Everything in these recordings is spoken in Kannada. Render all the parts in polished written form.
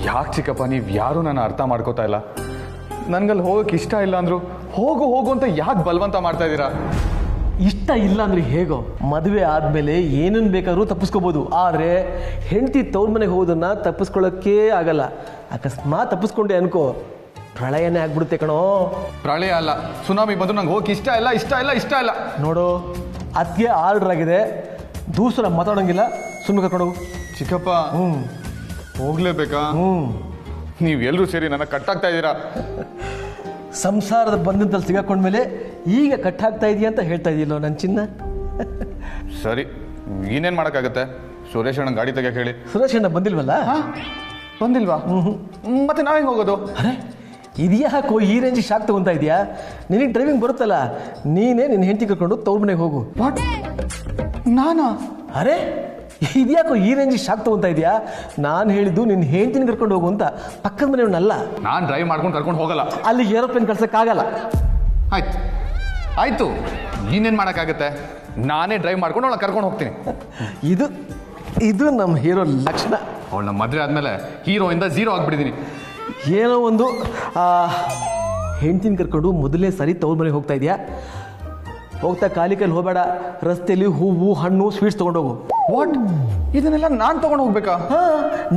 ಯಾಕೆ ಚಿಕ್ಕಪ್ಪ ನೀವು ಯಾರು ನನ್ನ ಅರ್ಥ ಮಾಡ್ಕೋತಾ ಇಲ್ಲ? ನನ್ಗಲ್ಲಿ ಹೋಗಕ್ಕೆ ಇಷ್ಟ ಇಲ್ಲ ಅಂದ್ರು ಹೋಗು ಹೋಗು ಅಂತ ಯಾಕೆ ಬಲವಂತ ಮಾಡ್ತಾ ಇದ್ದೀರಾ? ಇಷ್ಟ ಇಲ್ಲ ಅಂದ್ರೆ ಹೇಗೋ, ಮದುವೆ ಆದಮೇಲೆ ಏನನ್ನು ಬೇಕಾದ್ರೂ ತಪ್ಪಿಸ್ಕೋಬೋದು. ಆದರೆ ಹೆಂಡತಿ ತವ್ರ ಮನೆಗೆ ಹೋಗೋದನ್ನ ತಪ್ಪಿಸ್ಕೊಳ್ಳೋಕ್ಕೇ ಆಗಲ್ಲ. ಅಕಸ್ಮಾತ್ ತಪ್ಪಿಸ್ಕೊಂಡೆ ಅನ್ಕೋ, ಪ್ರಳಯನೇ ಆಗ್ಬಿಡುತ್ತೆ ಕಣೋ. ಪ್ರಳಯ ಅಲ್ಲ, ಸುನಾಮಿ ಬಂದು ನಂಗೆ ಹೋಗಕ್ಕೆ ಇಷ್ಟ ಇಲ್ಲ, ಇಷ್ಟ ಇಲ್ಲ, ಇಷ್ಟ ಇಲ್ಲ. ನೋಡು, ಅದಕ್ಕೆ ಆರ್ಡರ್ ಆಗಿದೆ, ದೂಸರ ಮಾತಾಡೋಂಗಿಲ್ಲ, ಸುಮ್ಮನೆ ಕರ್ಕೊಂಡು ಹೋಗು. ಚಿಕ್ಕಪ್ಪ ಹೋಗ್ಲೇಬೇಕಾ? ನೀವು ಎಲ್ಲರೂ ಸೇರಿ ನನ್ನ ಕಟ್ಟಾಗ್ತಾ ಇದ್ದೀರಾ. ಸಂಸಾರದ ಬಂಧನದಲ್ಲಿ ಸಿಗಾಕೊಂಡ್ಮೇಲೆ ಈಗ ಕಟ್ಟಾಗ್ತಾ ಇದೆಯಾ ಅಂತ ಹೇಳ್ತಾ ಇದೆಯಲ್ಲೋ ನನ್ನ ಚಿನ್ನ. ಸರಿ, ಏನೇನು ಮಾಡೋಕ್ಕಾಗತ್ತೆ? ಸುರೇಶ್ ಅಣ್ಣ ಗಾಡಿ ತೆಗಿಯಕ್ಕೆ ಹೇಳಿ. ಸುರೇಶ್ ಅಣ್ಣ ಬಂದಿಲ್ವಲ್ಲ? ಬಂದಿಲ್ವಾ? ಮತ್ತೆ ನಾವ್ ಹೆಂಗೆ ಹೋಗೋದು? ಅರೆ ಇದ್ಯಾಕೋ ಈ ರೇಂಜ್ ಶಾಕ್ ತಗೊಂತಾ ಇದೆಯಾ? ನಿನಗೆ ಡ್ರೈವಿಂಗ್ ಬರುತ್ತಲ್ಲ, ನೀನೇ ನಿನ್ನ ಹೆಂಡತಿ ಕರ್ಕೊಂಡು ತವ್ರ ಮನೆಗೆ ಹೋಗು. ವಾಟ್? ನಾನಾ? ಅರೆ ಇದ್ಯಾಕೋ ಈ ರೇಂಜ್ ಶಾಕ್ ತಗೊಂತಾ ಇದೆಯಾ? ನಾನು ಹೇಳಿದ್ದು ನಿನ್ನ ಹೆಂಡತಿನ ಕರ್ಕೊಂಡು ಹೋಗು ಅಂತ, ಪಕ್ಕದ ಮನೆಯವನ್ನಲ್ಲ. ನಾನು ಡ್ರೈವ್ ಮಾಡ್ಕೊಂಡು ಕರ್ಕೊಂಡು ಹೋಗಲ್ಲ. ಅಲ್ಲಿಗೆ ಏರೋಪ್ಲೇನ್ ಕಳ್ಸೋಕ್ಕಾಗಲ್ಲ. ಆಯ್ತು ಆಯ್ತು, ಇನ್ನೇನು ಮಾಡೋಕ್ಕಾಗತ್ತೆ? ನಾನೇ ಡ್ರೈವ್ ಮಾಡ್ಕೊಂಡು ಅವಳ ಕರ್ಕೊಂಡು ಹೋಗ್ತೀನಿ. ಇದು ನಮ್ಮ ಹೀರೋ ಲಕ್ಷಣ. ಅವಳನ್ನ ಮದುವೆ ಆದಮೇಲೆ ಹೀರೋಯಿಂದ ಝೀರೋ ಆಗಿಬಿಟ್ಟಿದ್ದೀನಿ. ಏನೋ ಒಂದು ಹೆಂಡ್ತಿನ ಕರ್ಕೊಂಡು ಮೊದಲನೇ ಸರಿ ತವ್ರ ಮನೆಗೆ ಹೋಗ್ತಾ ಇದೆಯಾ? ಹೋಗ್ತಾ ಖಾಲಿ ಕೈಲಿ ಹೋಗಬೇಡ. ರಸ್ತೆಯಲ್ಲಿ ಹೂವು ಹಣ್ಣು ಸ್ವೀಟ್ಸ್ ತೊಗೊಂಡೋಗು. ವಾಟ್? ಇದನ್ನೆಲ್ಲ ನಾನು ತೊಗೊಂಡು ಹೋಗ್ಬೇಕಾ?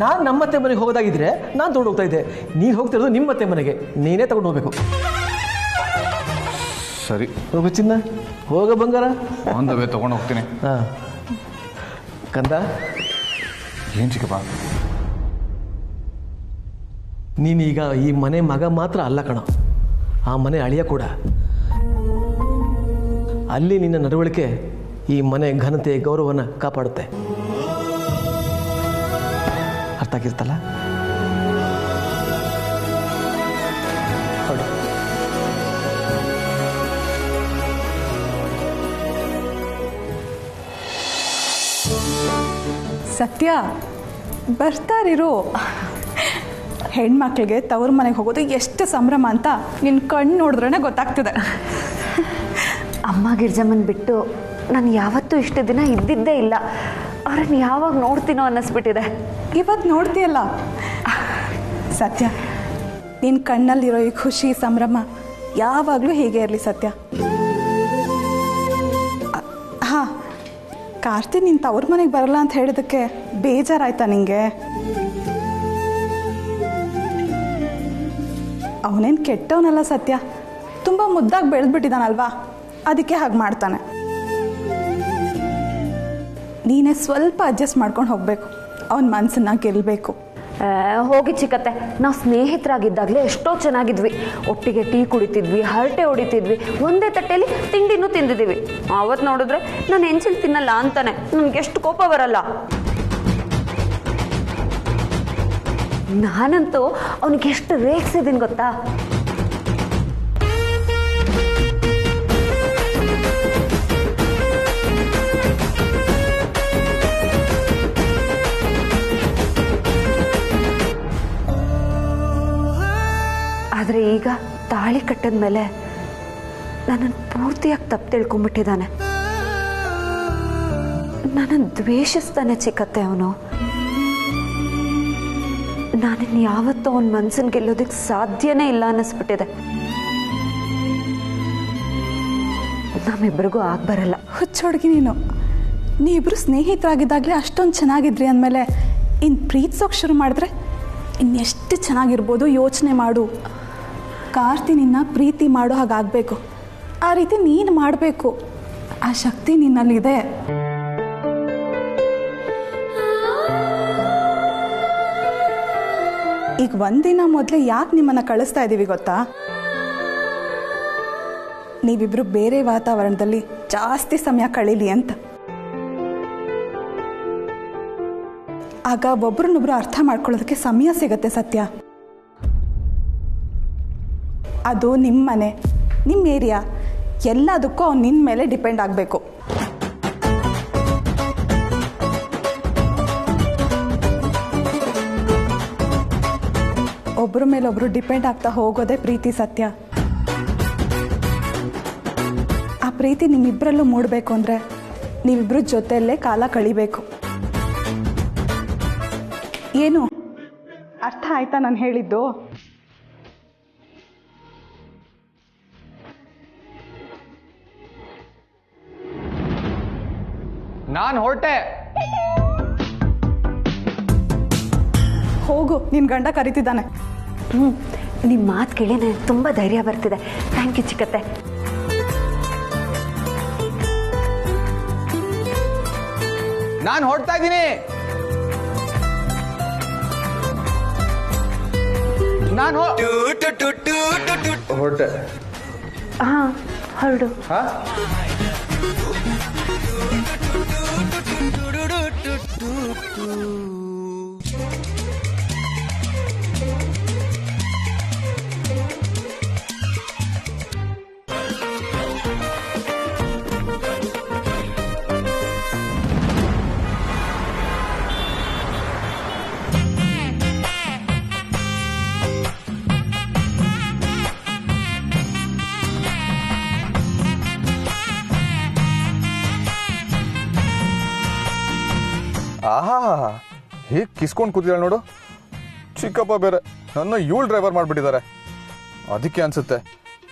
ನಾನು ನಮ್ಮತ್ತೆ ಮನೆಗೆ ಹೋಗೋದಾಗಿದ್ರೆ ನಾನು ತೊಗೊಂಡು ಹೋಗ್ತಾ ಇದ್ದೆ. ನೀನು ಹೋಗ್ತಿರೋದು ನಿಮ್ಮತ್ತೆ ಮನೆಗೆ, ನೀನೇ ತಗೊಂಡು ಹೋಗ್ಬೇಕು. ಸರಿ ಹೋಗು ಚಿನ್ನ, ಹೋಗ ಬಂಗಾರ. ಒಂದು ವೇ ತೊಗೊಂಡು ಹೋಗ್ತೀನಿ. ಹಾಂ ಕಂದ. ಏನು ಚಿಕ್ಕಪ್ಪ? ನೀನೀಗ ಈ ಮನೆ ಮಗ ಮಾತ್ರ ಅಲ್ಲ ಕಣ, ಆ ಮನೆ ಅಳಿಯ ಕೂಡ. ಅಲ್ಲಿ ನಿನ್ನ ನಡವಳಿಕೆ ಈ ಮನೆ ಘನತೆ ಗೌರವನ ಕಾಪಾಡುತ್ತೆ. ಅರ್ಥ ಆಗಿರ್ತಲ್ಲ? ಹೊಡಿ. ಸತ್ಯ, ಬರ್ತಾರಿರು. ಹೆಣ್ಮಕ್ಳಿಗೆ ತವ್ರ ಮನೆಗೆ ಹೋಗೋದು ಎಷ್ಟು ಸಂಭ್ರಮ ಅಂತ ನಿನ್ನ ಕಣ್ಣು ನೋಡಿದ್ರೇ ಗೊತ್ತಾಗ್ತದೆ. ಅಮ್ಮ ಗಿರ್ಜಮ್ಮನ್ ಬಿಟ್ಟು ನಾನು ಯಾವತ್ತೂ ಇಷ್ಟು ದಿನ ಇದ್ದಿದ್ದೇ ಇಲ್ಲ. ಅವ್ರನ್ನ ಯಾವಾಗ ನೋಡ್ತೀನೋ ಅನ್ನಿಸ್ಬಿಟ್ಟಿದೆ. ಇವತ್ತು ನೋಡ್ತೀಯಲ್ಲ. ಸತ್ಯ, ನಿನ್ನ ಕಣ್ಣಲ್ಲಿರೋ ಈ ಖುಷಿ ಸಂಭ್ರಮ ಯಾವಾಗಲೂ ಹೀಗೆ ಇರಲಿ ಸತ್ಯ. ಹಾಂ, ಕಾರ್ತಿ ನಿನ್ನ ತವ್ರ ಮನೆಗೆ ಬರಲ್ಲ ಅಂತ ಹೇಳಿದಕ್ಕೆ ಬೇಜಾರಾಯ್ತಾ ನಿಂಗೆ? ಅವನೇನು ಕೆಟ್ಟವನಲ್ಲ ಸತ್ಯ, ತುಂಬ ಮುದ್ದಾಗಿ ಬೆಳೆದ್ಬಿಟ್ಟಿದ್ದಾನಲ್ವಾ, ಅದಕ್ಕೆ ಹಾಗೆ ಮಾಡ್ತಾನೆ. ನೀನೇ ಸ್ವಲ್ಪ ಅಡ್ಜಸ್ಟ್ ಮಾಡ್ಕೊಂಡು ಹೋಗಬೇಕು, ಅವನ ಮನಸ್ಸನ್ನ ಗೆಲ್ಲಬೇಕು. ಹೋಗಿ ಚಿಕ್ಕತ್ತೆ, ನಾವು ಸ್ನೇಹಿತರಾಗಿದ್ದಾಗಲೇ ಎಷ್ಟೋ ಚೆನ್ನಾಗಿದ್ವಿ. ಒಟ್ಟಿಗೆ ಟೀ ಕುಡಿತಿದ್ವಿ, ಹರಟೆ ಹೊಡಿತಿದ್ವಿ, ಒಂದೇ ತಟ್ಟೆಯಲ್ಲಿ ತಿಂಡಿನೂ ತಿಂದಿದ್ದೀವಿ. ಅವತ್ತು ನೋಡಿದ್ರೆ ನಾನು ಹೆಂಚಿಲ್ ತಿನ್ನಲ್ಲ ಅಂತಾನೆ ನನಗೆ ಎಷ್ಟು ಕೋಪ ಬರಲ್ಲ. ನಾನಂತೂ ಅವನಿಗೆ ಎಷ್ಟು ರೇಗಿಸಿದ್ದೀನಿ ಗೊತ್ತಾ? ಆದರೆ ಈಗ ತಾಳಿ ಕಟ್ಟಿದ ಮೇಲೆ ನನ್ನನ್ನು ಪೂರ್ತಿಯಾಗಿ ತಪ್ಪು ತಿಳ್ಕೊಂಡ್ಬಿಟ್ಟಿದ್ದಾನೆ. ನನ್ನನ್ನು ದ್ವೇಷಿಸ್ತಾನೆ ಚಿಕ್ಕತ್ತೆ ಅವನು. ನಾನಿನ್ನು ಯಾವತ್ತೂ ಅವನ ಮನಸ್ಸನ್ನು ಗೆಲ್ಲೋದಕ್ಕೆ ಸಾಧ್ಯನೇ ಇಲ್ಲ ಅನ್ನಿಸ್ಬಿಟ್ಟಿದೆ. ನಮ್ಮಿಬ್ಬರಿಗೂ ಆಗ್ಬರಲ್ಲ. ಹುಚ್ಚ ಹುಡುಗಿ ನೀನು. ನೀವಿಬ್ಬರು ಸ್ನೇಹಿತರಾಗಿದ್ದಾಗಲೇ ಅಷ್ಟೊಂದು ಚೆನ್ನಾಗಿದ್ರಿ ಅಂದಮೇಲೆ ಇನ್ನು ಪ್ರೀತಿಸೋಕೆ ಶುರು ಮಾಡಿದ್ರೆ ಇನ್ನೆಷ್ಟು ಚೆನ್ನಾಗಿರ್ಬೋದು ಯೋಚನೆ ಮಾಡು. ಕಾರ್ತಿ ನಿನ್ನ ಪ್ರೀತಿ ಮಾಡೋ ಹಾಗಾಗಬೇಕು, ಆ ರೀತಿ ನೀನು ಮಾಡಬೇಕು. ಆ ಶಕ್ತಿ ನಿನ್ನಲ್ಲಿದೆ. ಈಗ ಒಂದಿನ ಮೊದಲೇ ಯಾಕೆ ನಿಮ್ಮನ್ನು ಕಳಿಸ್ತಾ ಇದ್ದೀವಿ ಗೊತ್ತಾ? ನೀವಿಬ್ರು ಬೇರೆ ವಾತಾವರಣದಲ್ಲಿ ಜಾಸ್ತಿ ಸಮಯ ಕಳೀಲಿ ಅಂತ. ಆಗ ಒಬ್ರನ್ನೊಬ್ರು ಅರ್ಥ ಮಾಡ್ಕೊಳ್ಳೋದಕ್ಕೆ ಸಮಯ ಸಿಗತ್ತೆ ಸತ್ಯ. ಅದು ನಿಮ್ಮ ಮನೆ, ನಿಮ್ಮ ಏರಿಯಾ, ಎಲ್ಲದಕ್ಕೂ ಅವ್ನು ನಿನ್ನ ಮೇಲೆ ಡಿಪೆಂಡ್ ಆಗಬೇಕು. ಒಬ್ಬರ ಮೇಲೊಬ್ರು ಡಿಪೆಂಡ್ ಆಗ್ತಾ ಹೋಗೋದೇ ಪ್ರೀತಿ ಸತ್ಯ. ಆ ಪ್ರೀತಿ ನಿಮ್ಮಿಬ್ಬರಲ್ಲೂ ಮೂಡಬೇಕು ಅಂದರೆ ನೀವಿಬ್ಬರು ಜೊತೆಯಲ್ಲೇ ಕಾಲ ಕಳಿಬೇಕು. ಏನು ಅರ್ಥ ಆಯ್ತಾ ನಾನು ಹೇಳಿದ್ದು? ನಾನು ಹೊರಟೆ. ಹೋಗು, ನಿನ್ನ ಗಂಡ ಕರಿತಿದ್ದಾನೆ. ನಿಮ್ಮ ಮಾತು ಕೇಳಿ ನನಗೆ ತುಂಬ ಧೈರ್ಯ ಬರ್ತಿದೆ. ಥ್ಯಾಂಕ್ ಯು ಚಿಕ್ಕತ್ತೆ. ನಾನು ಹೊರಡ್ತಾ ಇದ್ದೀನಿ. ನಾನು ಹೊರಟೆ. ಹಾಂ, ಹೊರಡು. ಹಾ, ಆಹಾ, ಹೇಗೆ ಕಿಸ್ಕೊಂಡು ಕೂತಿದ್ದಾಳೆ ನೋಡು. ಚಿಕ್ಕಪ್ಪ ಬೇರೆ ನನ್ನ ಇವಳು ಡ್ರೈವರ್ ಮಾಡಿಬಿಟ್ಟಿದ್ದಾರೆ. ಅದಕ್ಕೆ ಅನ್ಸುತ್ತೆ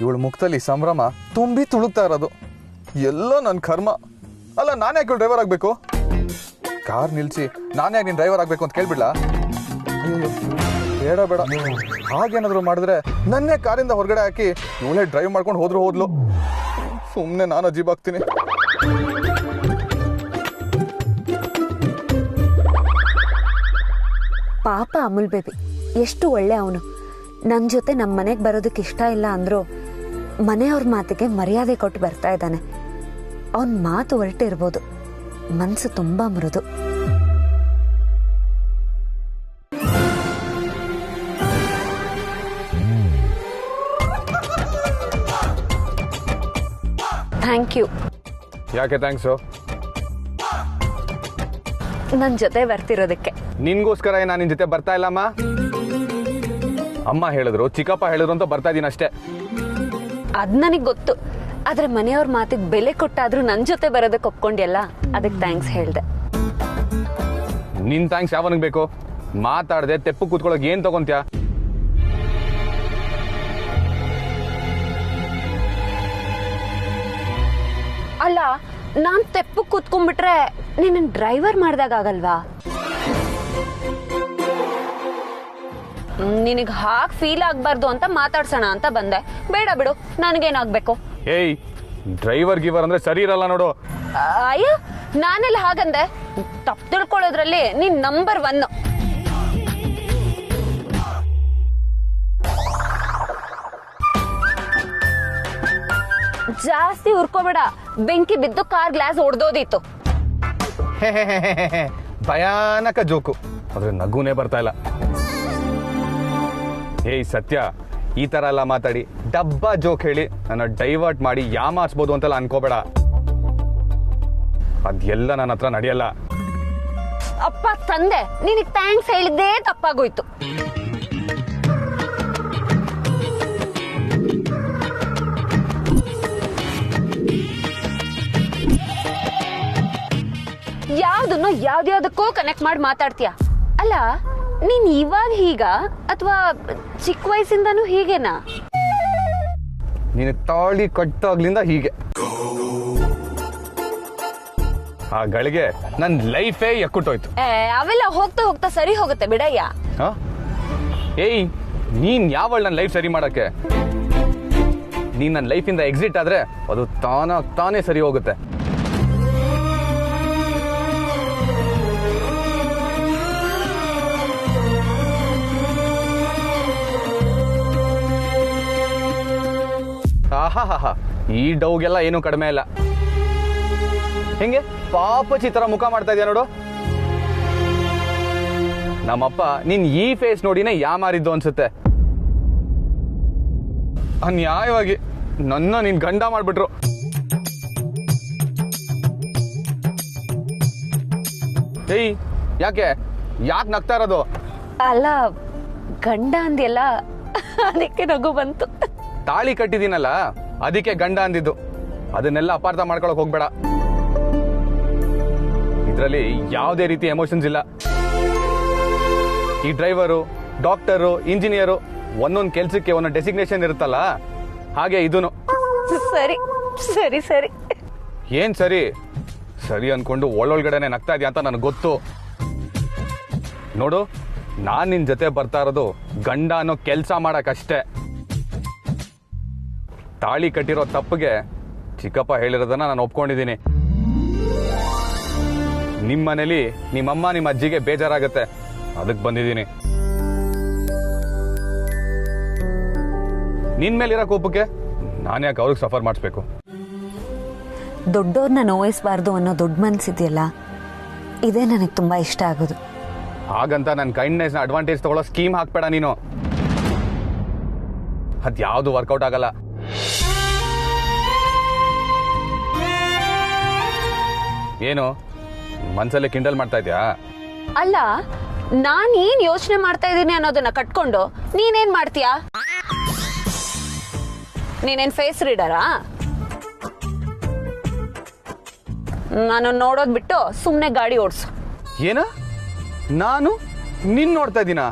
ಇವಳು ಮುಖದಲ್ಲಿ ಸಂಭ್ರಮ ತುಂಬಿ ತುಳುಕ್ತಾ ಇರೋದು. ಎಲ್ಲ ನನ್ನ ಕರ್ಮ. ಅಲ್ಲ, ನಾನು ಯಾಕೆ ಇವಳು ಡ್ರೈವರ್ ಆಗಬೇಕು? ಕಾರ್ ನಿಲ್ಲಿಸಿ ನಾನು ಯಾಕೆ ನೀನು ಡ್ರೈವರ್ ಆಗಬೇಕು ಅಂತ ಕೇಳ್ಬಿಡ್ಲಾ? ಬೇಡ ಬೇಡ, ಹಾಗೇನಾದರೂ ಮಾಡಿದ್ರೆ ನನ್ನೇ ಕಾರಿಂದ ಹೊರಗಡೆ ಹಾಕಿ ಇವಳೇ ಡ್ರೈವ್ ಮಾಡ್ಕೊಂಡು ಹೋದ್ಲು. ಸುಮ್ಮನೆ ನಾನು ಅಜೀಬಾಗ್ತೀನಿ. ಪಾಪ ಅಮುಲ್ ಬೇಬಿ, ಎಷ್ಟು ಒಳ್ಳೆ ಅವನು. ನನ್ನ ಜೊತೆ ನಮ್ಮ ಮನೆಗೆ ಬರೋದಕ್ಕೆ ಇಷ್ಟ ಇಲ್ಲ ಅಂದರೂ ಮನೆಯವ್ರ ಮಾತಿಗೆ ಮರ್ಯಾದೆ ಕೊಟ್ಟು ಬರ್ತಾ ಇದ್ದಾನೆ. ಅವನ ಮಾತು ಹೊರಟಿರ್ಬೋದು, ಮನಸ್ಸು ತುಂಬ ಮೃದು. Thank you. ಯಾಕೆ ಥ್ಯಾಂಕ್ಸು? ನನ್ನ ಜೊತೆ ಬರ್ತಿರೋದಕ್ಕೆ. ನಿನ್ಗೋಸ್ಕರ ನಾನು ನಿನ್ ಜೊತೆ ಬರ್ತಾ ಇಲ್ಲಮ್ಮ. ಅಮ್ಮ ಹೇಳಿದ್ರು, ಚಿಕ್ಕಪ್ಪ ಹೇಳಿದ್ರು ಅಂತ ಬರ್ತಾ ಇದೀನಿ ಅಷ್ಟೇ. ಅದ್ ನನಗೆ ಗೊತ್ತು, ಆದ್ರೆ ಮನೆಯವ್ರ ಮಾತಿಗೆ ಬೆಲೆ ಕೊಟ್ಟಾದ್ರೂ ನನ್ನ ಜೊತೆ ಬರೋದಕ್ಕೆ ಒಪ್ಕೊಂಡ್ಯಲ್ಲ, ಅದಕ್ಕೆ ಥ್ಯಾಂಕ್ಸ್ ಹೇಳ್ದೆ. ನಿನ್ ಥ್ಯಾಂಕ್ಸ್ ಯಾವನಿಗೆ ಬೇಕು? ಮಾತಾಡದೆ ತೆಪ್ಪು ಕೂತ್ಕೊಳ್ಳೋಕೆ ಏನ್ ತಗೊಂತ್ಯಾ? ಅಲ್ಲ, ನಾನ್ ತೆಪ್ಪು ಕೂತ್ಕೊಂಡ್ಬಿಟ್ರೆ ನಿನ್ನ ಡ್ರೈವರ್ ಮಾಡ್ದಾಗ ಆಗಲ್ವಾ? ನಿನಗೆ ಹಾಗೆ ಫೀಲ್ ಆಗ್ಬಾರ್ದು ಅಂತ ಮಾತಾಡ್ಸೋಣ ಅಂತ ಬಂದೆ. ಬೇಡ ಬಿಡು, ನನಗೇನಾಗ್ಬೇಕು? ಏಯ್, ಡ್ರೈವರ್ ಗಿವರ್ ಅಂದ್ರೆ ಸರಿ ಇರಲ್ಲ ನೋಡು. ಅಯ್ಯ, ನಾನೆಲ್ಲ ಹಾಗಂದೆ? ತಪ್ಪು ತಿಳ್ಕೊಳ್ಳೋದ್ರಲ್ಲಿ ನೀನ್ ನಂಬರ್ 1. ಜಾಸ್ತಿ ಉರ್ಕೋಬೇಡ, ಬೆಂಕಿ ಬಿದ್ದು ಕಾರ್ ಗ್ಲಾಸ್ ಒಡೆದೋದಿತ್ತು. ಭಯಾನಕ ಜೋಕು, ಆದ್ರೆ ನಗುನೇ ಬರ್ತಾ ಇಲ್ಲ. ಏಯ್ ಸತ್ಯ, ಈ ತರ ಎಲ್ಲ ಮಾತಾಡಿ ಡಬ್ಬಾ ಜೋಕ್ ಹೇಳಿ ನನ್ನ ಡೈವರ್ಟ್ ಮಾಡಿ ಯಾಮಾರಿಸ್ಬೋದು ಅಂತೆಲ್ಲ ಅನ್ಕೋಬೇಡ. ಅದೆಲ್ಲ ನನ್ನ ಹತ್ರ ನಡೆಯಲ್ಲ. ಅಪ್ಪ ತಂದೆ, ನಿನಗೆ ಥ್ಯಾಂಕ್ಸ್ ಹೇಳಿದ್ದೇ ತಪ್ಪಾಗೋಯ್ತು. ಯಾವ್ದನ್ನು ಯಾವ್ದ್ಯಾವ್ದಕ್ಕೂ ಕನೆಕ್ಟ್ ಮಾಡಿ ಮಾತಾಡ್ತೀಯ. ಅಲ್ಲ, ನೀನ್ ಇವಾಗ ಹೀಗ ಅಥವಾ ಚಿಕ್ಕ ವಯಸ್ಸಿಂದನೂ ಹೀಗೇನಾ? ನೀನು ತಾಳಿ ಕಟ್ಟಾಗ್ಲಿಂದ ಹೀಗೆ. ಆ ಗಳಿಗೆ ನನ್ನ ಲೈಫೇ ಎಕ್ಕುಟ್ಟೋಯ್ತು. ಅವೆಲ್ಲ ಹೋಗ್ತಾ ಹೋಗ್ತಾ ಸರಿ ಹೋಗುತ್ತೆ ಬಿಡಯ್ಯ. ಏಯ್, ನೀನ್ ಯಾವಳ ನನ್ನ ಲೈಫ್ ಸರಿ ಮಾಡಕ್ಕೆ? ನೀನ್ ನನ್ನ ಲೈಫಿಂದ ಎಕ್ಸಿಟ್ ಆದ್ರೆ ಅದು ತಾನೇ ಸರಿ ಹೋಗುತ್ತೆ. ಆಹಾ, ಈ ಡೌಗೆಲ್ಲ ಏನು ಕಡಿಮೆ ಇಲ್ಲ. ಹೆಂಗೆ ಪಾಪಚಿ ತರ ಮುಖ ಮಾಡ್ತಾ ಇದೆಯಾ ನೋಡು. ನಮ್ಮಪ್ಪ ನೀನ್ ಈ ಫೇಸ್ ನೋಡಿನೇ ಯಾಮಾರಿದ್ದು ಅನ್ಸುತ್ತೆ. ಅನ್ಯಾಯವಾಗಿ ನನ್ನ ನಿನ್ ಗಂಡ ಮಾಡ್ಬಿಟ್ರು. ಏಯ್, ಯಾಕೆ ನಗ್ತಾ ಇರೋದು? ಅಲ್ಲ, ಗಂಡ ಅಂದ್ಯಲ್ಲ, ಅದಕ್ಕೆ ನಗು ಬಂತು. ತಾಳಿ ಕಟ್ಟಿದೀನಲ್ಲ, ಅದಕ್ಕೆ ಗಂಡ ಅಂದಿದ್ದು. ಅದನ್ನೆಲ್ಲ ಅಪಾರ್ಥ ಮಾಡ್ಕೊಳಕ್ ಹೋಗ್ಬೇಡ. ಇದರಲ್ಲಿ ಯಾವುದೇ ರೀತಿ ಎಮೋಷನ್ಸ್ ಇಲ್ಲ. ಈ ಡ್ರೈವರು ಡಾಕ್ಟರು ಇಂಜಿನಿಯರು ಒಂದೊಂದು ಕೆಲ್ಸಕ್ಕೆ ಒಂದೊಂದು ಡೆಸಿಗ್ನೇಷನ್ ಇರುತ್ತಲ್ಲ, ಹಾಗೆ ಇದೂನು. ಸರಿ ಸರಿ ಸರಿ. ಏನ್ ಸರಿ ಸರಿ ಅನ್ಕೊಂಡು ಒಳ್ಳೊಳಗಡೆನೆ ನಗ್ತಾ ಇದೆಯಾ ಅಂತ ನನಗೆ ಗೊತ್ತು. ನೋಡು, ನಾನ್ ನಿನ್ ಜೊತೆ ಬರ್ತಾ ಇರೋದು ಗಂಡ ಅನ್ನೋ ಕೆಲ್ಸ ಮಾಡಕ್ಕಷ್ಟೇ. ತಾಳಿ ಕಟ್ಟಿರೋ ತಪ್ಪಿಗೆ ಚಿಕ್ಕಪ್ಪ ಹೇಳಿರೋದನ್ನ ನಾನು ಒಪ್ಕೊಂಡಿದ್ದೀನಿ. ನಿಮ್ಮ ಮನೇಲಿ ನಿಮ್ಮಮ್ಮ ನಿಮ್ಮ ಅಜ್ಜಿಗೆ ಬೇಜಾರಾಗತ್ತೆ, ಅದಕ್ಕೆ ಬಂದಿದ್ದೀನಿ. ನಿನ್ ಮೇಲಿರೋ ಕೋಪಕ್ಕೆ ನಾನು ಯಾಕೆ ಅವ್ರಿಗೆ ಸಫರ್ ಮಾಡಿಸ್ಬೇಕು? ದೊಡ್ಡವ್ರನ್ನ ನೋಯಿಸಬಾರ್ದು ಅನ್ನೋ ದೊಡ್ಡ ಮನ್ಸಿದೆಯಲ್ಲ, ಇದೇ ನನಗೆ ತುಂಬಾ ಇಷ್ಟ ಆಗೋದು. ಹಾಗಂತ ನನ್ನ ಕೈಂಡ್ನೆಸ್ನ ಅಡ್ವಾಂಟೇಜ್ ತಗೊಳ್ಳೋ ಸ್ಕೀಮ್ ಹಾಕ್ಬೇಡ ನೀನು. ಅದ್ಯಾವುದು ವರ್ಕೌಟ್ ಆಗಲ್ಲ. ಏನು ಮನ್ಸಲ್ಲೇ ಕಿಂಡಲ್ ಮಾಡ್ತಾ ಇದ್ಯಾ? ಅಲ್ಲ, ನಾನ್ ಏನ್ ಯೋಚನೆ ಮಾಡ್ತಾ ಇದ್ದೀನಿ ಅನ್ನೋದನ್ನ ಕಟ್ಕೊಂಡು ನೀನೇನ್ ಮಾಡ್ತೀಯಾ? ನೀನೇನ್ ಫೇಸ್ ರೀಡರಾ? ನಾನು ನೋಡೋದ್ ಬಿಟ್ಟು ಸುಮ್ನೆ ಗಾಡಿ ಓಡಿಸು. ಏನ? ನಾನು ನಿನ್ ನೋಡ್ತಾ ಇದ್ದೀನ?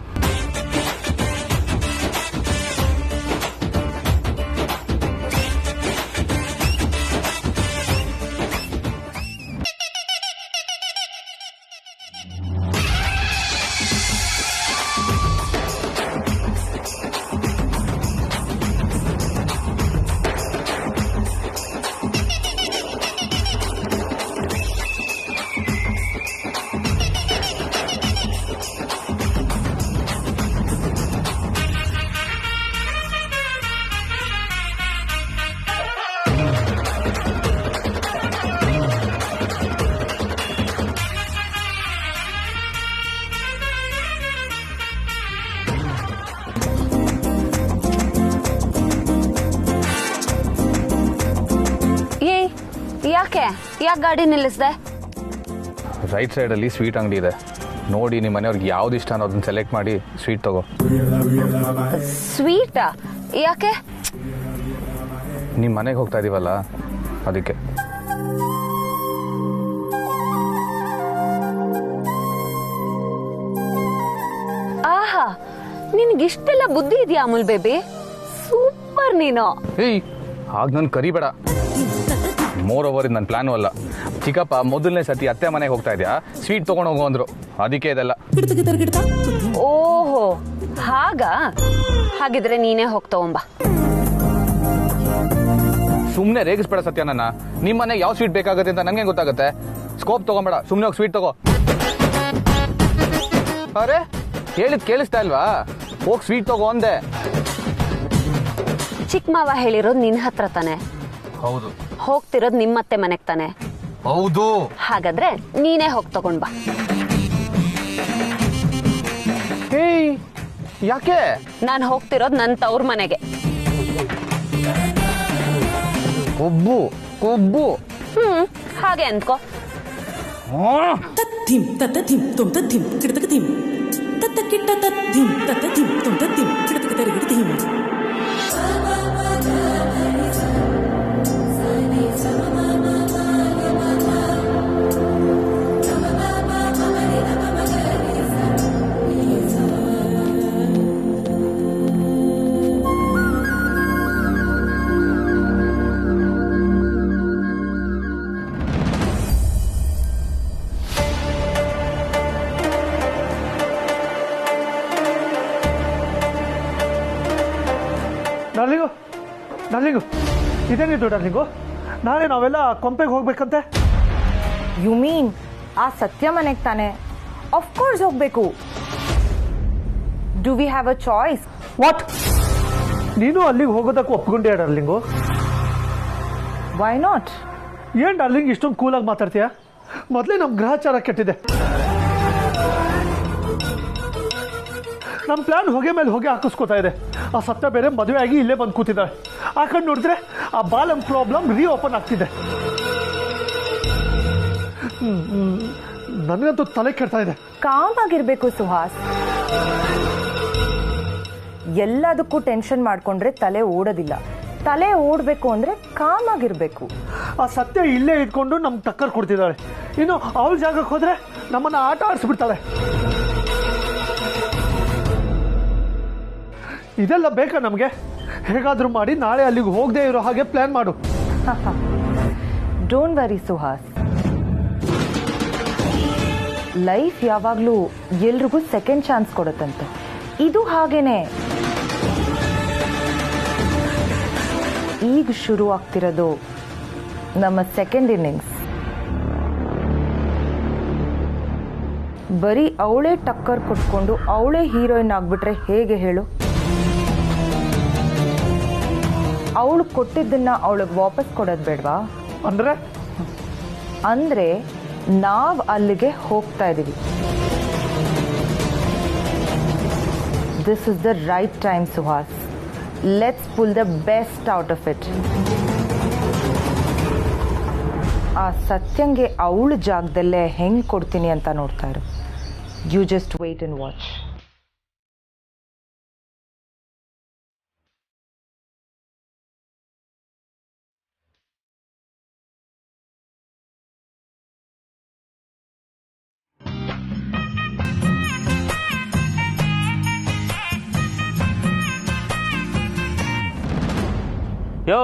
ಯಾಕೆ ಗಾಡಿ ನಿಲ್ಲಿಸ್ದೆ? ರೈಟ್ ಸೈಡಲ್ಲಿ ಸ್ವೀಟ್ ಅಂಗಡಿ ಇದೆ, ನೋಡಿ ನಿಮ್ಮ ಮನೆಯವ್ರಿಗೆ ಯಾವ್ದು ಇಷ್ಟ ಅನ್ನೋದನ್ನ ಸೆಲೆಕ್ಟ್ ಮಾಡಿ ಸ್ವೀಟ್ ತಗೋ. ಸ್ವೀಟಾ? ಯಾಕೆ? ನಿಮ್ಮ ಮನೆಗೆ ಹೋಗ್ತಾ ಇದೀವಲ್ಲ ಅದಕ್ಕೆ. ಆಹಾ, ನಿನ್ಗಿಷ್ಟೆಲ್ಲ ಬುದ್ಧಿ ಇದೆಯಾ ಅಮೂಲ್ ಬೇಬಿ? ಸೂಪರ್ ನೀನು. ಏಯ್, ಆಗ ನನ್ ಕರಿಬೇಡ. ಮೋರ್ ಓವರ್ ಇದು ನನ್ನ ಪ್ಲಾನು ಅಲ್ಲ. ಚಿಕ್ಕಪ್ಪ ಮೊದಲನೇ ಸತಿ ಅತ್ತೆ ಮನೆಗೆ ಹೋಗ್ತಾ ಇದೆಯಾ, ಸ್ವೀಟ್ ತಗೊಂಡು ಹೋಗು ಅಂದ್ರು, ಅದಕ್ಕೆ ಇದೆಲ್ಲ. ಓಹೋ, ಹಾಗಿದ್ರೆ ನೀನೇ ಹೋಗ್ ತಗೊಂಬ. ಸುಮ್ನೆ ರೇಗಿಸ್ಬೇಡ ಸತ್ಯ ನನ್ನ. ನಿಮ್ಮ ಮನೆಗೆ ಯಾವ ಸ್ವೀಟ್ ಬೇಕಾಗುತ್ತೆ ಅಂತ ನಂಗೆ ಗೊತ್ತಾಗುತ್ತೆ. ಸ್ಕೋಪ್ ತಗೊಂಬೇಡ, ಸುಮ್ನೆ ಹೋಗಿ ಸ್ವೀಟ್ ತಗೋ. ಅರೆ, ಹೇಳಿದ್ ಕೇಳಿಸ್ತಾ ಇಲ್ವಾ? ಹೋಗಿ ಸ್ವೀಟ್ ತಗೋ ಅಂದೆ. ಚಿಕ್ಕ ಮಾವ ಹೇಳಿರೋದು ನಿನ್ ಹತ್ರ ತಾನೆ? ಹೌದು. ಹೋಗ್ತಿರೋದು ನಿಮ್ಮತ್ತೆ ಮನೆಗ್ ತಾನೆ? ಹೌದು. ಹಾಗಾದ್ರೆ ನೀನೇ ಹೋಗ್ ತಗೊಂಡ್ ಬಾ. ಏಯ್, ಯಾಕೆ? ನಾನ್ ಹೋಗ್ತಿರೋದು ನನ್ ತವ್ರ ಮನೆಗೆ. ಕೊಬ್ಬು ಕೊಬ್ಬು. ಹಾಗೆ ಅಂದ್ಕೋ. ತತ್ತಿಂ ತತ್ತತಿಂ ತುಂ ತತ್ತಿಂ ಕಿಡತಕತಿಂ ತತ್ತ ಕಿಟ್ಟ ತತ್ತಿಂ ತತ್ತತಿಂ ತುಂ ತತ್ತಿಂ ಕಿಡತಕತರಿಗಿಡತಿಂ. ಡಾರ್ಲಿಂಗು ಇದೇನಿದು ಡಾರ್ಲಿಂಗು? ನಾಳೆ ನಾವೆಲ್ಲ ಕೊಂಪೆಗೆ ಹೋಗ್ಬೇಕಂತೆ. ಯು ಮೀನ್ ಆ ಸತ್ಯ ಮನೆಗೆ ತಾನೆ? ಆಫ್ ಕೋರ್ಸ್ ಹೋಗ್ಬೇಕು. Do we have a choice? What? ನೀನು ಅಲ್ಲಿಗೆ ಹೋಗೋದಕ್ಕೆ ಒಪ್ಕೊಂಡೆ ಡಾರ್ಲಿಂಗು? Why not? ಏನ್ ಡಾರ್ಲಿಂಗ್ ಇಷ್ಟೊಂದು ಕೂಲಾಗಿ ಮಾತಾಡ್ತೀಯಾ? ಮೊದಲೇ ನಮ್ಮ ಗ್ರಹಚಾರ ಕೆಟ್ಟಿದೆ. ನಮ್ಮ ಪ್ಲಾನ್ ಹೊಗೆ ಮೇಲೆ ಹೊಗೆ ಹಾಕಿಸ್ಕೋತಾ ಇದೆ. ಆ ಸತ್ಯ ಬೇರೆ ಮದುವೆ ಆಗಿ ಇಲ್ಲೇ ಬಂದು ಕೂತಿದ್ದಾಳೆ. ಆ ಕಡೆ ನೋಡಿದ್ರೆ ಆ ಬಾಲಂ ಪ್ರಾಬ್ಲಮ್ ಓಪನ್ ಆಗ್ತಿದೆ. ನನಗಂತೂ ತಲೆ ಕೆಡ್ತಾ ಇದೆ. ಕಾಮ್ ಆಗಿರ್ಬೇಕು ಸುಹಾಸ್. ಎಲ್ಲದಕ್ಕೂ ಟೆನ್ಷನ್ ಮಾಡ್ಕೊಂಡ್ರೆ ತಲೆ ಓಡೋದಿಲ್ಲ. ತಲೆ ಓಡಬೇಕು ಅಂದ್ರೆ ಕಾಮ್ ಆಗಿರ್ಬೇಕು. ಆ ಸತ್ಯ ಇಲ್ಲೇ ಇಟ್ಕೊಂಡು ನಮ್ಗೆ ಟಕ್ಕರ್ ಕೊಡ್ತಿದ್ದಾಳೆ. ಇನ್ನು ಅವಳ ಜಾಗಕ್ಕೆ ಹೋದ್ರೆ ನಮ್ಮನ್ನ ಆಟ ಆಡಿಸ್ಬಿಡ್ತಾಳೆ. ಇದೆಲ್ಲ ಬೇಕಾ ನಮಗೆ? ಹೇಗಾದರೂ ಮಾಡಿ ನಾಳೆ ಅಲ್ಲಿಗೆ ಹೋಗದೆ ಇರೋ ಹಾಗೆ ಪ್ಲಾನ್ ಮಾಡು. ಡೋಂಟ್ ವರಿ ಸುಹಾಸ್, ಲೈಫ್ ಯಾವಾಗಲೂ ಎಲ್ರಿಗೂ ಸೆಕೆಂಡ್ ಚಾನ್ಸ್ ಕೊಡುತ್ತಂತೆ. ಇದು ಹಾಗೇನೆ. ಈಗ ಶುರು ಆಗ್ತಿರೋದು ನಮ್ಮ ಸೆಕೆಂಡ್ ಇನ್ನಿಂಗ್ಸ್. ಬರೀ ಅವಳೇ ಟಕ್ಕರ್ ಕೊಟ್ಕೊಂಡು ಅವಳೇ ಹೀರೋಯಿನ್ ಆಗ್ಬಿಟ್ರೆ ಹೇಗೆ ಹೇಳು? ಅವಳು ಕೊಟ್ಟಿದ್ದನ್ನ ಅವಳಿಗೆ ವಾಪಸ್ ಕೊಡೋದು ಬೇಡವಾ? ಅಂದ್ರೆ ನಾವು ಅಲ್ಲಿಗೆ ಹೋಗ್ತಾ ಇದೀವಿ. This is the right time Suhas. Let's pull the best out of it. ಆ ಸತ್ಯಂಗೆ ಅವಳ ಜಾಗದಲ್ಲೇ ಹೆಂಗ್ ಕೊಡ್ತೀನಿ ಅಂತ ನೋಡ್ತಾ ಇರು. You just wait and watch. ಯೋ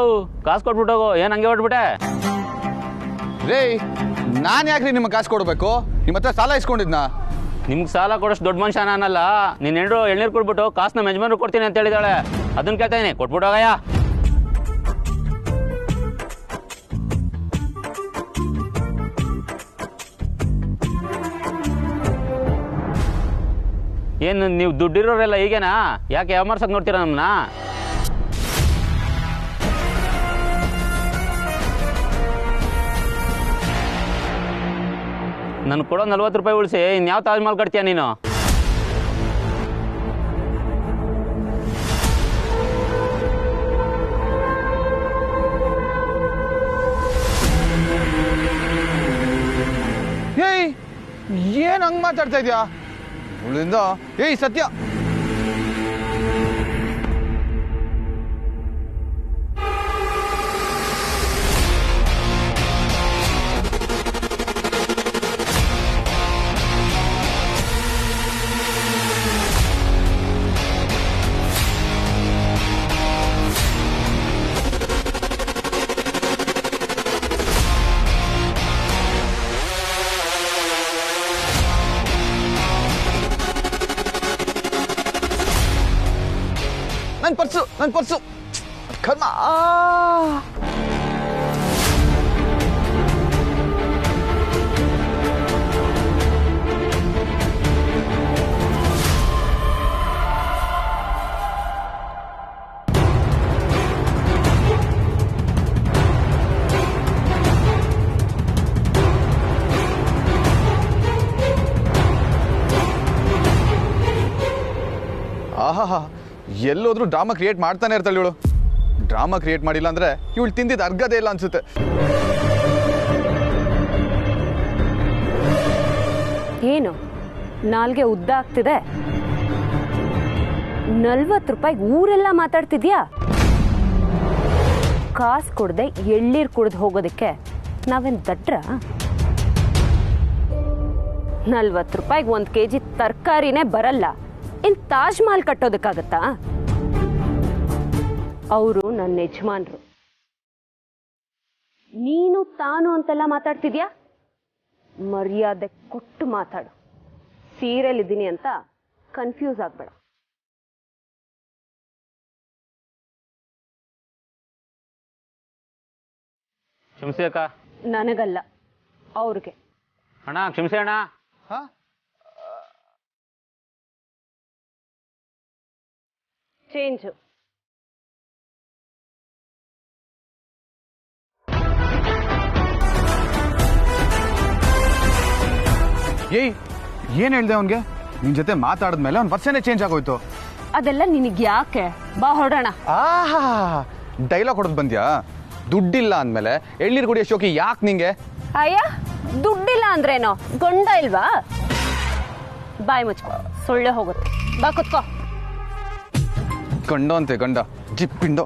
ಕಾಸು ಕೊಟ್ಬಿಟ್ಟೋಗು, ಏನು ಹಂಗೆ ಹೊಟ್ಬಿಟ್ಟೆ? ರೇ, ನಾನು ಯಾಕ್ರಿ ನಿಮಗೆ ಕಾಸು ಕೊಡಬೇಕು? ನಿಮ್ಮ ಹತ್ರ ಸಾಲ ಇಸ್ಕೊಂಡಿದ್ನಾ? ನಿಮ್ಗೆ ಸಾಲ ಕೊಡೋಷ್ಟು ದೊಡ್ಡ ಮನುಷ್ಯ ನಾನಲ್ಲ. ನೀನು ಎಳ್ನೀರು ಕೊಟ್ಬಿಟ್ಟು ಕಾಸು ನಮ್ಮ ಯಜಮಾನ್ರು ಕೊಡ್ತೀನಿ ಅಂತ ಹೇಳಿದಾಳೆ. ಅದನ್ನ ಕೇಳ್ತಾ ಇದೀನಿ, ಕೊಟ್ಬಿಟ್ಟೋಗಯ್ಯ. ಏನು ನೀವು ದುಡ್ಡಿರೋರೆಲ್ಲ ಹೀಗೇನಾ? ಯಾಕೆ ಯಾಮರ್ಸಕ್ಕೆ ನೋಡ್ತೀರಾ ನಮ್ಮನ್ನ? ನನ್ಗೆ ಕೊಡೋ 40 ರೂಪಾಯಿ ಉಳಿಸಿ ಇನ್ಯಾವ ತಾಜ್ ಮಹಲ್ ಕಟ್ತೀಯ ನೀನು? ಏಯ್, ಏನು ಹಂಗೆ ಮಾತಾಡ್ತಾ ಇದೆಯಾ? ಅವಳಿಂದ ಏಯ್ ಸತ್ಯ, ನನ್ನ ಪರ್ಸು ಕರ್ಮ. ಆಹಾ, ಎಲ್ಲೋದ್ರೂ ಡ್ರಾಮಾ ಕ್ರಿಯೇಟ್ ಮಾಡ್ತಾನೆ ಇರ್ತಾಳೆ ಇವಳು. ಡ್ರಾಮಾ ಕ್ರಿಯೇಟ್ ಮಾಡಿಲ್ಲ ಅಂದ್ರೆ ಇವಳು ತಿಂದಿದ್ದು ಅರ್ಗದೇ ಇಲ್ಲ ಅನ್ಸುತ್ತೆ. ಏನು ನಾಲ್ಗೆ ಉದ್ದ ಆಗ್ತಿದೆ? 40 ರೂಪಾಯಿಗೆ ಊರೆಲ್ಲ ಮಾತಾಡ್ತಿದ್ಯಾ? ಕಾಸು ಕೊಡದೆ ಎಳ್ಳೀರು ಕುಡ್ದು ಹೋಗೋದಕ್ಕೆ ನಾವೇನು ದಡ್ರ? 40 ರೂಪಾಯಿಗೆ 1 kg ತರಕಾರಿನೇ ಬರಲ್ಲ, ಇನ್ ತಾಜ್ ಮಹಲ್ ಕಟ್ಟೋದಕ್ಕಾಗತ್ತಾ? ಅವರು ನನ್ನ ಯಜಮಾನ್ರು. ನೀನು ತಾನು ಅಂತೆಲ್ಲ ಮಾತಾಡ್ತಿದ್ಯಾ? ಮರ್ಯಾದೆ ಕೊಟ್ಟು ಮಾತಾಡು. ಸೀರೆಲಿದ್ದೀನಿ ಅಂತ ಕನ್ಫ್ಯೂಸ್ ಆಗ್ಬೇಡ. ಕ್ಷಮಿಸಿ ಅಕ್ಕ. ನನಗಲ್ಲ, ಅವ್ರಿಗೆ. ಅಣ್ಣ ಕ್ಷಮಿಸಿ ಅಣ್ಣ. ಚೇಂಜ್. ಏಯ್, ಏನ್ ಹೇಳ್ದೆ ಅವನ್ಗೆ? ನಿನ್ ಜೊತೆ ಮಾತಾಡಿದ್ಮೇಲೆ ಅವ್ನ ವರ್ಷನೇ ಚೇಂಜ್ ಆಗೋಯ್ತು. ಅದೆಲ್ಲ ನಿನಗೆ ಯಾಕೆ? ಬಾ ಹೊರಡೋಣ. ಆಹಾ, ಡೈಲಾಗ್ ಹೊಡೆದ್ ಬಂದ್ಯಾ? ದುಡ್ಡಿಲ್ಲ ಅಂದ್ಮೇಲೆ ಎಳ್ನೀರು ಕುಡಿಯೋ ಶೋಕಿ ಯಾಕೆ ನಿಂಗೆ? ಅಯ್ಯ, ದುಡ್ಡಿಲ್ಲ ಅಂದ್ರೇನೋ ಗಂಡ ಇಲ್ವಾ? ಬಾಯ್ ಮುಚ್ಕೋ, ಸೊಳ್ಳೆ ಹೋಗುತ್ತೆ. ಬಾ ಕುತ್ಕೋ. ಗಂಡ ಅಂತೆ ಗಂಡ, ಜಿಪ್ಪಿಂಡು.